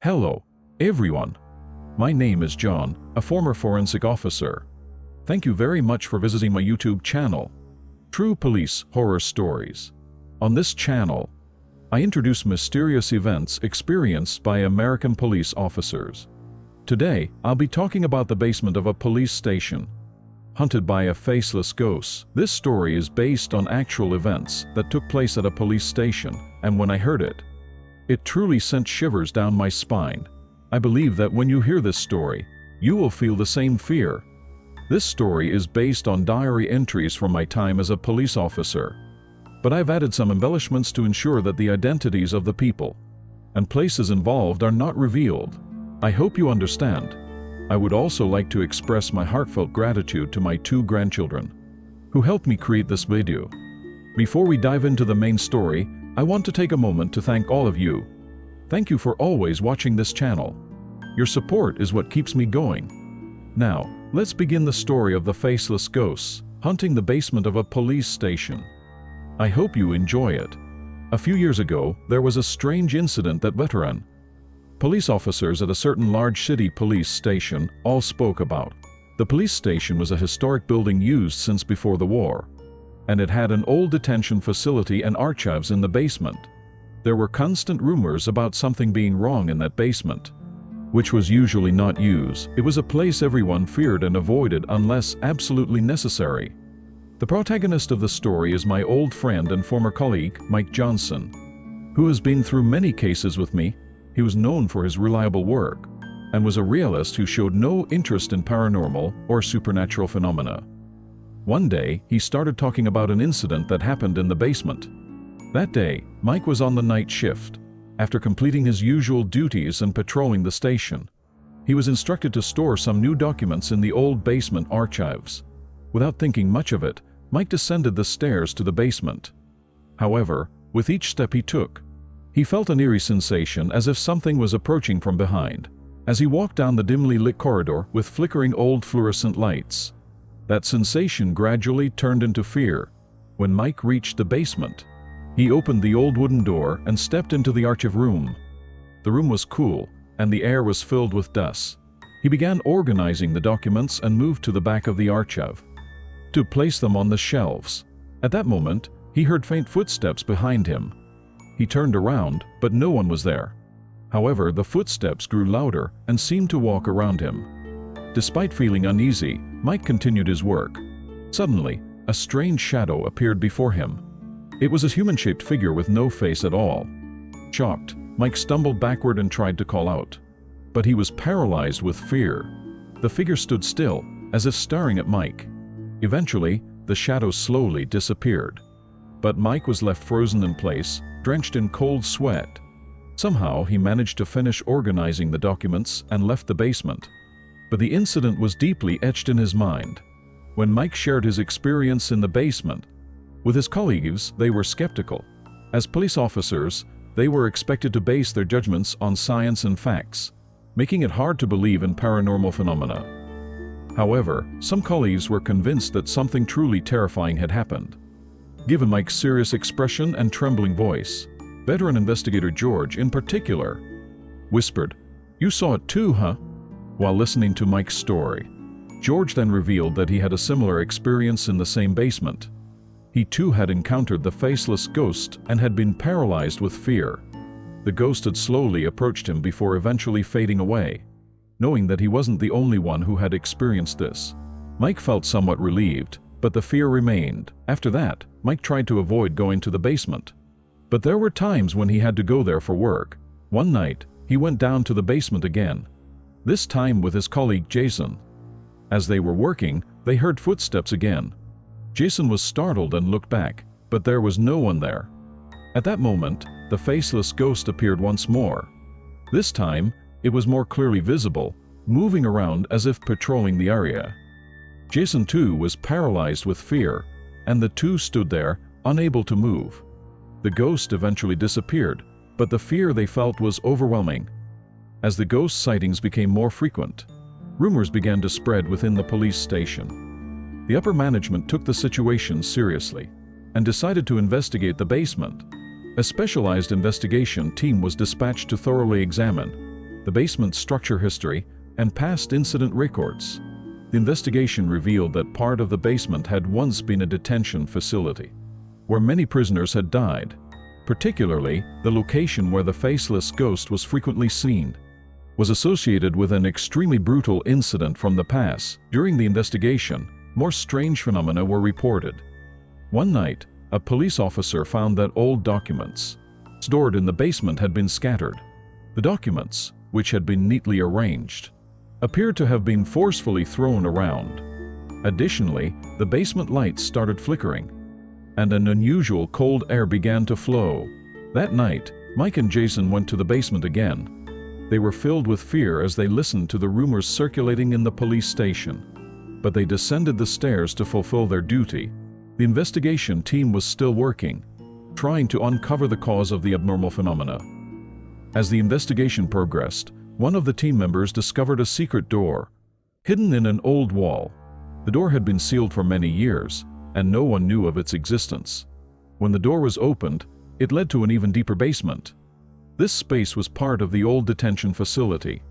Hello, everyone. My name is John, a former forensic officer. Thank you very much for visiting my YouTube channel, True Police Horror Stories. On this channel, I introduce mysterious events experienced by American police officers. Today, I'll be talking about the basement of a police station, haunted by a faceless ghost. This story is based on actual events that took place at a police station, and when I heard it, it truly sent shivers down my spine. I believe that when you hear this story, you will feel the same fear. This story is based on diary entries from my time as a police officer, but I've added some embellishments to ensure that the identities of the people and places involved are not revealed. I hope you understand. I would also like to express my heartfelt gratitude to my two grandchildren, who helped me create this video. Before we dive into the main story, I want to take a moment to thank all of you. Thank you for always watching this channel. Your support is what keeps me going. Now, let's begin the story of the faceless ghosts haunting the basement of a police station. I hope you enjoy it. A few years ago, there was a strange incident that veteran police officers at a certain large city police station all spoke about. The police station was a historic building used since before the war, and it had an old detention facility and archives in the basement. There were constant rumors about something being wrong in that basement, which was usually not used. It was a place everyone feared and avoided unless absolutely necessary. The protagonist of the story is my old friend and former colleague, Mike Johnson, who has been through many cases with me. He was known for his reliable work and was a realist who showed no interest in paranormal or supernatural phenomena. One day, he started talking about an incident that happened in the basement. That day, Mike was on the night shift. After completing his usual duties and patrolling the station, he was instructed to store some new documents in the old basement archives. Without thinking much of it, Mike descended the stairs to the basement. However, with each step he took, he felt an eerie sensation as if something was approaching from behind. As he walked down the dimly lit corridor with flickering old fluorescent lights, that sensation gradually turned into fear. When Mike reached the basement, he opened the old wooden door and stepped into the archive room. The room was cool, and the air was filled with dust. He began organizing the documents and moved to the back of the archive to place them on the shelves. At that moment, he heard faint footsteps behind him. He turned around, but no one was there. However, the footsteps grew louder and seemed to walk around him. Despite feeling uneasy, Mike continued his work. Suddenly, a strange shadow appeared before him. It was a human-shaped figure with no face at all. Shocked, Mike stumbled backward and tried to call out, but he was paralyzed with fear. The figure stood still, as if staring at Mike. Eventually, the shadow slowly disappeared, but Mike was left frozen in place, drenched in cold sweat. Somehow, he managed to finish organizing the documents and left the basement. But the incident was deeply etched in his mind. When Mike shared his experience in the basement with his colleagues, they were skeptical. As police officers, they were expected to base their judgments on science and facts, making it hard to believe in paranormal phenomena. However, some colleagues were convinced that something truly terrifying had happened. Given Mike's serious expression and trembling voice, veteran investigator George, in particular, whispered, "You saw it too, huh?" While listening to Mike's story, George then revealed that he had a similar experience in the same basement. He too had encountered the faceless ghost and had been paralyzed with fear. The ghost had slowly approached him before eventually fading away. Knowing that he wasn't the only one who had experienced this, Mike felt somewhat relieved, but the fear remained. After that, Mike tried to avoid going to the basement, but there were times when he had to go there for work. One night, he went down to the basement again, this time with his colleague Jason. As they were working, they heard footsteps again. Jason was startled and looked back, but there was no one there. At that moment, the faceless ghost appeared once more. This time, it was more clearly visible, moving around as if patrolling the area. Jason too was paralyzed with fear, and the two stood there, unable to move. The ghost eventually disappeared, but the fear they felt was overwhelming. As the ghost sightings became more frequent, rumors began to spread within the police station. The upper management took the situation seriously and decided to investigate the basement. A specialized investigation team was dispatched to thoroughly examine the basement's structure history, and past incident records. The investigation revealed that part of the basement had once been a detention facility, where many prisoners had died. Particularly, the location where the faceless ghost was frequently seen was associated with an extremely brutal incident from the past. During the investigation, more strange phenomena were reported. One night, a police officer found that old documents stored in the basement had been scattered. The documents, which had been neatly arranged, appeared to have been forcefully thrown around. Additionally, the basement lights started flickering, and an unusual cold air began to flow. That night, Mike and Jason went to the basement again. They were filled with fear as they listened to the rumors circulating in the police station. But they descended the stairs to fulfill their duty. The investigation team was still working, trying to uncover the cause of the abnormal phenomena. As the investigation progressed, one of the team members discovered a secret door, hidden in an old wall. The door had been sealed for many years, and no one knew of its existence. When the door was opened, it led to an even deeper basement. This space was part of the old detention facility,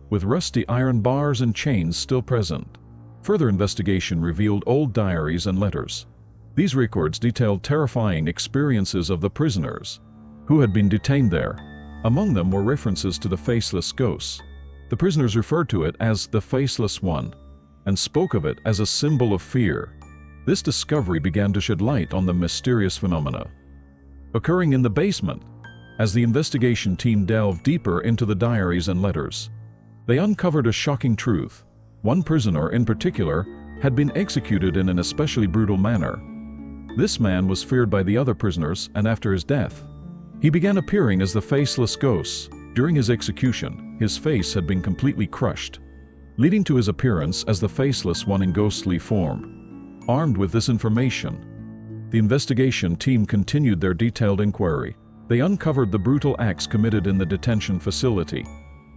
with rusty iron bars and chains still present. Further investigation revealed old diaries and letters. These records detailed terrifying experiences of the prisoners who had been detained there. Among them were references to the faceless ghosts. The prisoners referred to it as the Faceless One and spoke of it as a symbol of fear. This discovery began to shed light on the mysterious phenomena occurring in the basement. As the investigation team delved deeper into the diaries and letters, they uncovered a shocking truth. One prisoner in particular had been executed in an especially brutal manner. This man was feared by the other prisoners, and after his death, he began appearing as the faceless ghost. During his execution, his face had been completely crushed, leading to his appearance as the Faceless One in ghostly form. Armed with this information, the investigation team continued their detailed inquiry. They uncovered the brutal acts committed in the detention facility,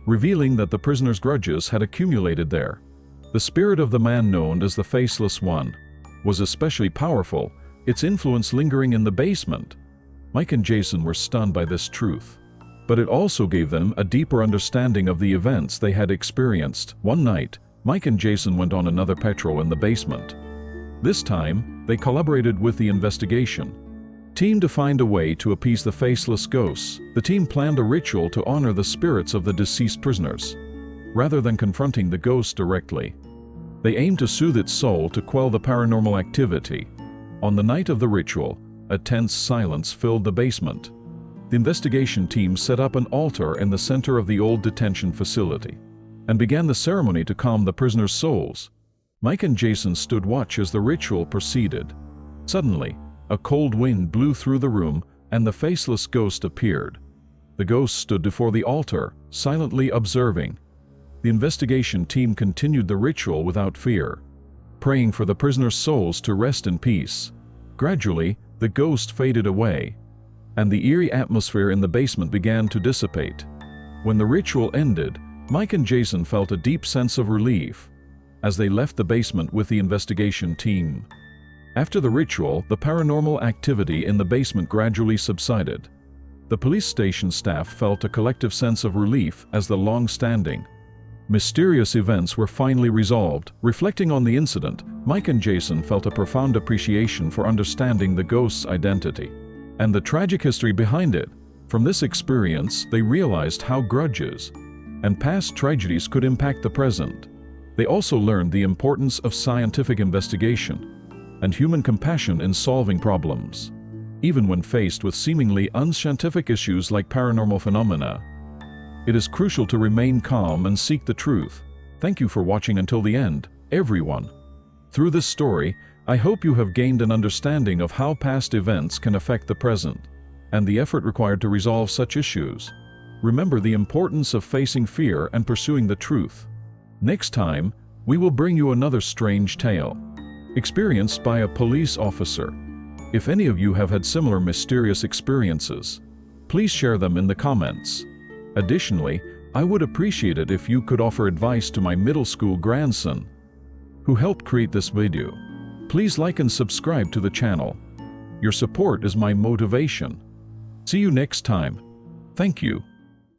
revealing that the prisoners' grudges had accumulated there. The spirit of the man known as the Faceless One was especially powerful, its influence lingering in the basement. Mike and Jason were stunned by this truth, but it also gave them a deeper understanding of the events they had experienced. One night, Mike and Jason went on another patrol in the basement. This time, they collaborated with the investigation team to find a way to appease the faceless ghosts. The team planned a ritual to honor the spirits of the deceased prisoners. Rather than confronting the ghost directly, they aimed to soothe its soul to quell the paranormal activity. On the night of the ritual, a tense silence filled the basement. The investigation team set up an altar in the center of the old detention facility and began the ceremony to calm the prisoners' souls. Mike and Jason stood watch as the ritual proceeded. Suddenly, a cold wind blew through the room and the faceless ghost appeared. The ghost stood before the altar, silently observing. The investigation team continued the ritual without fear, praying for the prisoners' souls to rest in peace. Gradually, the ghost faded away, and the eerie atmosphere in the basement began to dissipate. When the ritual ended, Mike and Jason felt a deep sense of relief as they left the basement with the investigation team. After the ritual, the paranormal activity in the basement gradually subsided. The police station staff felt a collective sense of relief as the long-standing, mysterious events were finally resolved. Reflecting on the incident, Mike and Jason felt a profound appreciation for understanding the ghost's identity and the tragic history behind it. From this experience, they realized how grudges and past tragedies could impact the present. They also learned the importance of scientific investigation and human compassion in solving problems. Even when faced with seemingly unscientific issues like paranormal phenomena, it is crucial to remain calm and seek the truth. Thank you for watching until the end, everyone. Through this story, I hope you have gained an understanding of how past events can affect the present and the effort required to resolve such issues. Remember the importance of facing fear and pursuing the truth. Next time, we will bring you another strange tale, experienced by a police officer. If any of you have had similar mysterious experiences, please share them in the comments. Additionally, I would appreciate it if you could offer advice to my middle school grandson, who helped create this video. Please like and subscribe to the channel. Your support is my motivation. See you next time. Thank you.